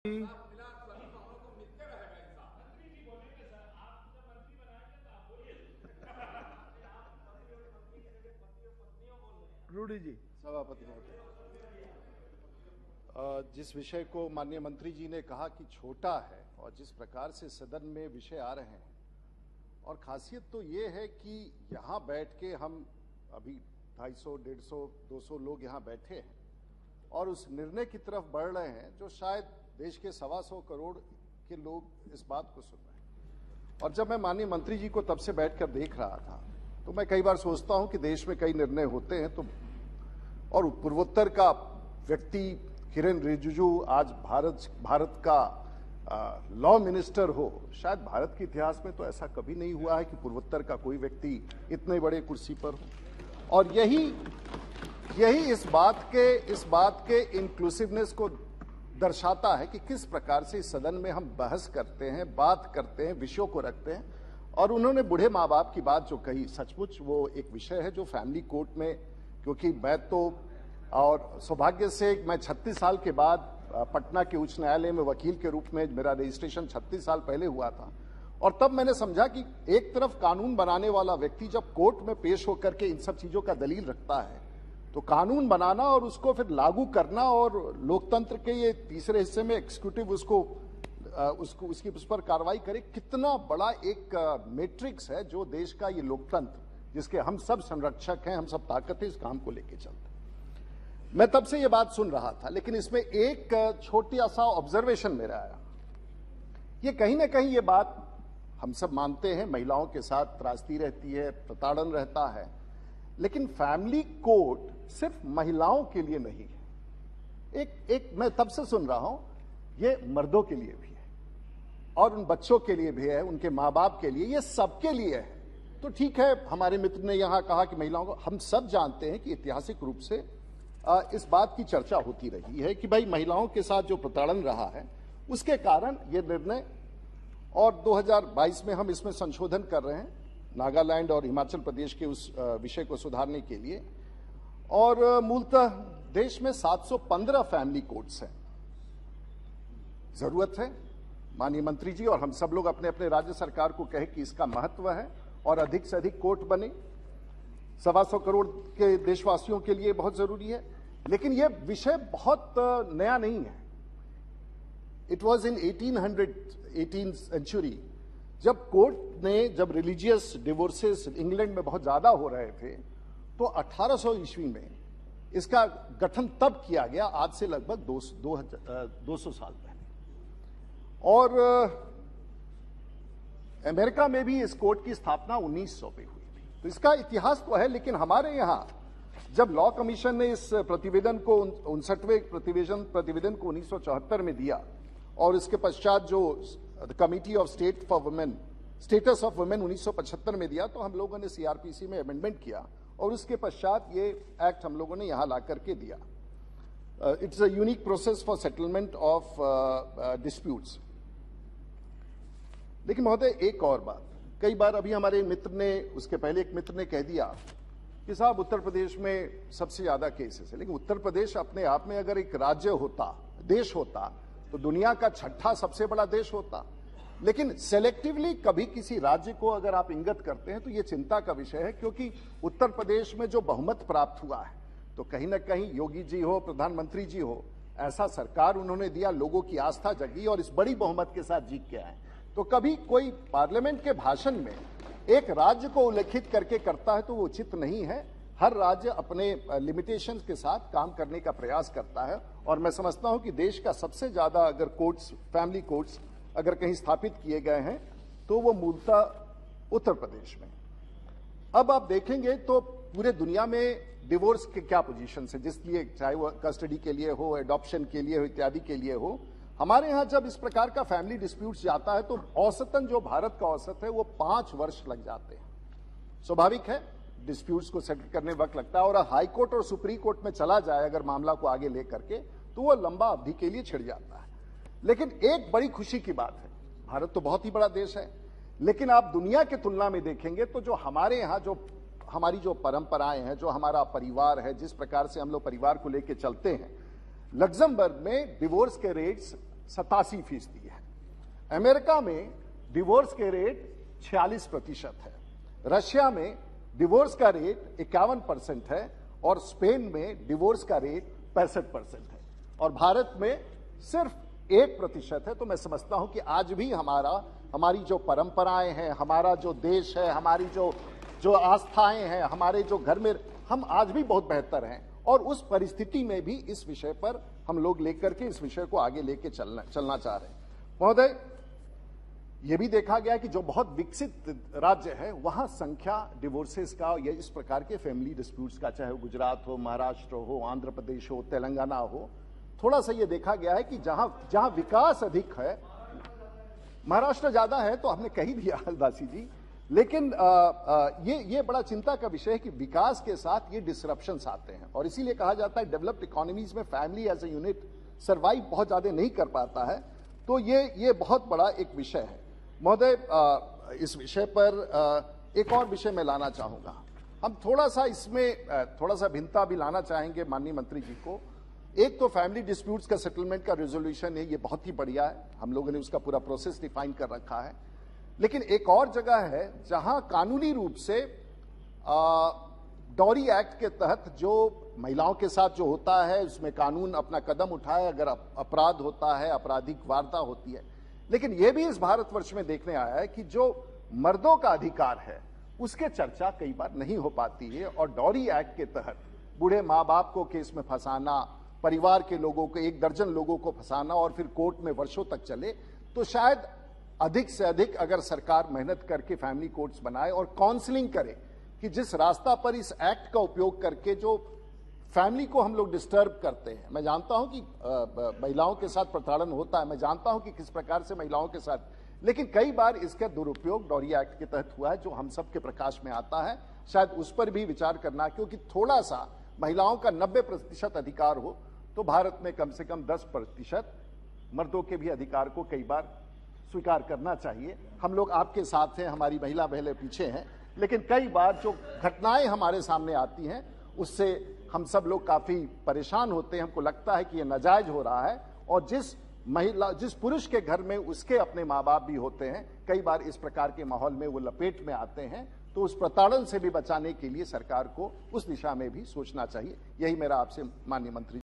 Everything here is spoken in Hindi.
रूडी जी। सभापति महोदय, जिस विषय को माननीय मंत्री जी ने कहा कि छोटा है और जिस प्रकार से सदन में विषय आ रहे हैं, और खासियत तो ये है कि यहाँ बैठ के हम अभी 250, 150, 200 लोग यहाँ बैठे हैं और उस निर्णय की तरफ बढ़ रहे हैं जो शायद देश के 125 करोड़ के लोग इस बात को सुन रहे हैं। और जब मैं माननीय मंत्री जी को तब से बैठकर देख रहा था तो मैं कई बार सोचता हूं कि देश में कई निर्णय होते हैं तो, और पूर्वोत्तर का व्यक्ति किरेन रिजिजू आज भारत का लॉ मिनिस्टर हो, शायद भारत के इतिहास में तो ऐसा कभी नहीं हुआ है कि पूर्वोत्तर का कोई व्यक्ति इतने बड़े कुर्सी पर हो। और यही इस बात के इंक्लूसिवनेस को दर्शाता है कि किस प्रकार से इस सदन में हम बहस करते हैं, बात करते हैं, विषयों को रखते हैं। और उन्होंने बूढ़े माँ बाप की बात जो कही, सचमुच वो एक विषय है जो फैमिली कोर्ट में, क्योंकि मैं तो और सौभाग्य से मैं 36 साल के बाद पटना के उच्च न्यायालय में वकील के रूप में, मेरा रजिस्ट्रेशन 36 साल पहले हुआ था, और तब मैंने समझा कि एक तरफ कानून बनाने वाला व्यक्ति जब कोर्ट में पेश होकर के इन सब चीजों का दलील रखता है तो कानून बनाना और उसको फिर लागू करना, और लोकतंत्र के ये तीसरे हिस्से में एग्जीक्यूटिव उसकी उस पर कार्रवाई करे, कितना बड़ा एक मैट्रिक्स है जो देश का ये लोकतंत्र, जिसके हम सब संरक्षक हैं, हम सब ताकत है, इस काम को लेके चलते। मैं तब से ये बात सुन रहा था, लेकिन इसमें एक छोटा सा ऑब्जर्वेशन मेरा आया। ये कहीं ना कहीं ये बात हम सब मानते हैं, महिलाओं के साथ त्रासदी रहती है, प्रताड़न रहता है, लेकिन फैमिली कोर्ट सिर्फ महिलाओं के लिए नहीं है। एक मैं तब से सुन रहा हूं, ये मर्दों के लिए भी है और उन बच्चों के लिए भी है, उनके माँ बाप के लिए, ये सबके लिए है। तो ठीक है, हमारे मित्र ने यहां कहा कि महिलाओं को, हम सब जानते हैं कि ऐतिहासिक रूप से इस बात की चर्चा होती रही है कि भाई महिलाओं के साथ जो प्रताड़न रहा है उसके कारण ये निर्णय, और 2022 में हम इसमें संशोधन कर रहे हैं नागालैंड और हिमाचल प्रदेश के उस विषय को सुधारने के लिए। और मूलतः देश में 715 फैमिली कोर्ट्स हैं। जरूरत है माननीय मंत्री जी और हम सब लोग अपने अपने राज्य सरकार को कहे कि इसका महत्व है और अधिक से अधिक कोर्ट बने, 125 करोड़ के देशवासियों के लिए बहुत जरूरी है। लेकिन यह विषय बहुत नया नहीं है। इट वॉज इन 18 सेंचुरी, जब कोर्ट ने, जब रिलीजियस डिवोर्सेस इंग्लैंड में बहुत ज्यादा हो रहे थे, तो 1800 ईस्वी में इसका गठन तब किया गया, आज से लगभग 200 साल पहले। और अमेरिका में भी इस कोर्ट की स्थापना 1900 में हुई थी। तो इसका इतिहास तो है, लेकिन हमारे यहां जब लॉ कमीशन ने इस प्रतिवेदन को 59वें प्रतिवेदन को 1974 में दिया, और इसके पश्चात जो committee of status of women 1975 में दिया, तो हम लोगों ने सीआरपीसी में अमेंडमेंट किया और उसके पश्चात ये एक्ट हम लोगों ने यहां ला करके दिया। It's a unique process for settlement of disputes. लेकिन महोदय एक और बात, कई बार अभी हमारे मित्र ने, उसके पहले एक मित्र ने कह दिया कि साहब उत्तर प्रदेश में सबसे ज्यादा केसेस है, लेकिन उत्तर प्रदेश अपने आप में अगर एक राज्य होता, देश होता, तो दुनिया का 6ठा सबसे बड़ा देश होता। लेकिन सेलेक्टिवली कभी किसी राज्य को अगर आप इंगित करते हैं तो यह चिंता का विषय है, क्योंकि उत्तर प्रदेश में जो बहुमत प्राप्त हुआ है, तो कहीं ना कहीं योगी जी हो, प्रधानमंत्री जी हो, ऐसा सरकार उन्होंने दिया, लोगों की आस्था जगी और इस बड़ी बहुमत के साथ जीत के आए। तो कभी कोई पार्लियामेंट के भाषण में एक राज्य को उल्लेखित करके करता है तो वो उचित नहीं है। हर राज्य अपने लिमिटेशंस के साथ काम करने का प्रयास करता है, और मैं समझता हूं कि देश का सबसे ज्यादा अगर कोर्ट्स, फैमिली कोर्ट्स अगर कहीं स्थापित किए गए हैं तो वो मूलतः उत्तर प्रदेश में। अब आप देखेंगे तो पूरे दुनिया में डिवोर्स के क्या पोजीशन है, जिसलिए चाहे वो कस्टडी के लिए हो, एडॉप्शन के लिए हो, इत्यादि के लिए हो, हमारे यहां जब इस प्रकार का फैमिली डिस्प्यूट्स जाता है तो औसतन जो भारत का औसत है वो 5 वर्ष लग जाते हैं। स्वाभाविक है, डिस्प्यूट्स को सेटल करने वक्त लगता है, और हाई कोर्ट और सुप्रीम कोर्ट में चला जाए अगर मामला को आगे लेकर के, तो वो लंबा अवधि के लिए छिड़ जाता है। लेकिन एक बड़ी खुशी की बात है, भारत तो बहुत ही बड़ा देश है, लेकिन आप दुनिया की तुलना में देखेंगे तो जो हमारे यहां जो हमारी जो परंपराएं हैं, जो हमारा परिवार है, जिस प्रकार से हम लोग परिवार को लेकर चलते हैं, लग्जमबर्ग में डिवोर्स के रेट्स 87% है। अमेरिका में डिवोर्स के रेट 46% है। रशिया में डिवोर्स का रेट 51% है और स्पेन में डिवोर्स का रेट 65% है और भारत में सिर्फ 1% है। तो मैं समझता हूं कि आज भी हमारी जो परंपराएं हैं, हमारा जो देश है, हमारी जो आस्थाएं हैं, हमारे जो घर में, हम आज भी बहुत बेहतर हैं और उस परिस्थिति में भी इस विषय पर हम लोग लेकर के इस विषय को आगे लेके चलना चाह रहे हैं। महोदय, यह भी देखा गया कि जो बहुत विकसित राज्य है वहां संख्या डिवोर्सेस का या इस प्रकार के फैमिली डिस्प्यूट्स का, चाहे वो गुजरात हो, महाराष्ट्र हो, आंध्र प्रदेश हो, तेलंगाना हो, थोड़ा सा ये देखा गया है कि जहां विकास अधिक है, महाराष्ट्र ज्यादा है तो हमने कही दिया दासी जी, लेकिन ये बड़ा चिंता का विषय है कि विकास के साथ ये डिसरप्शंस आते हैं और इसीलिए कहा जाता है डेवलप्ड इकोनॉमीज में family as a unit survive बहुत ज्यादा नहीं कर पाता है। तो ये बहुत बड़ा एक विषय है। महोदय, इस विषय पर एक और विषय मैं लाना चाहूंगा। हम थोड़ा सा इसमें थोड़ा सा भिन्नता भी लाना चाहेंगे माननीय मंत्री जी को। एक तो फैमिली डिस्प्यूट्स का सेटलमेंट का रेजोल्यूशन है, ये बहुत ही बढ़िया है, हम लोगों ने उसका पूरा प्रोसेस डिफाइन कर रखा है। लेकिन एक और जगह है जहां कानूनी रूप से डॉरी एक्ट के तहत जो महिलाओं के साथ जो होता है उसमें कानून अपना कदम उठाए अगर अपराध होता है, आपराधिक वारता होती है। लेकिन यह भी इस भारतवर्ष में देखने आया है कि जो मर्दों का अधिकार है उसके चर्चा कई बार नहीं हो पाती है और डॉरी एक्ट के तहत बूढ़े माँ बाप को केस में फंसाना, परिवार के लोगों को, 1 दर्जन लोगों को फंसाना और फिर कोर्ट में वर्षों तक चले। तो शायद अधिक से अधिक अगर सरकार मेहनत करके फैमिली कोर्ट्स बनाए और काउंसलिंग करे कि जिस रास्ता पर इस एक्ट का उपयोग करके जो फैमिली को हम लोग डिस्टर्ब करते हैं, मैं जानता हूं कि महिलाओं के साथ प्रताड़न होता है, मैं जानता हूं कि किस प्रकार से महिलाओं के साथ, लेकिन कई बार इसका दुरुपयोग डॉरी एक्ट के तहत हुआ है जो हम सबके प्रकाश में आता है। शायद उस पर भी विचार करना, क्योंकि थोड़ा सा महिलाओं का 90% अधिकार हो तो भारत में कम से कम 10% मर्दों के भी अधिकार को कई बार स्वीकार करना चाहिए। हम लोग आपके साथ हैं, हमारी महिला बहनें पीछे हैं, लेकिन कई बार जो घटनाएं हमारे सामने आती हैं उससे हम सब लोग काफी परेशान होते हैं। हमको लगता है कि ये नाजायज हो रहा है और जिस पुरुष के घर में उसके अपने माँ बाप भी होते हैं, कई बार इस प्रकार के माहौल में वो लपेट में आते हैं। तो उस प्रताड़न से भी बचाने के लिए सरकार को उस दिशा में भी सोचना चाहिए। यही मेरा आपसे माननीय मंत्री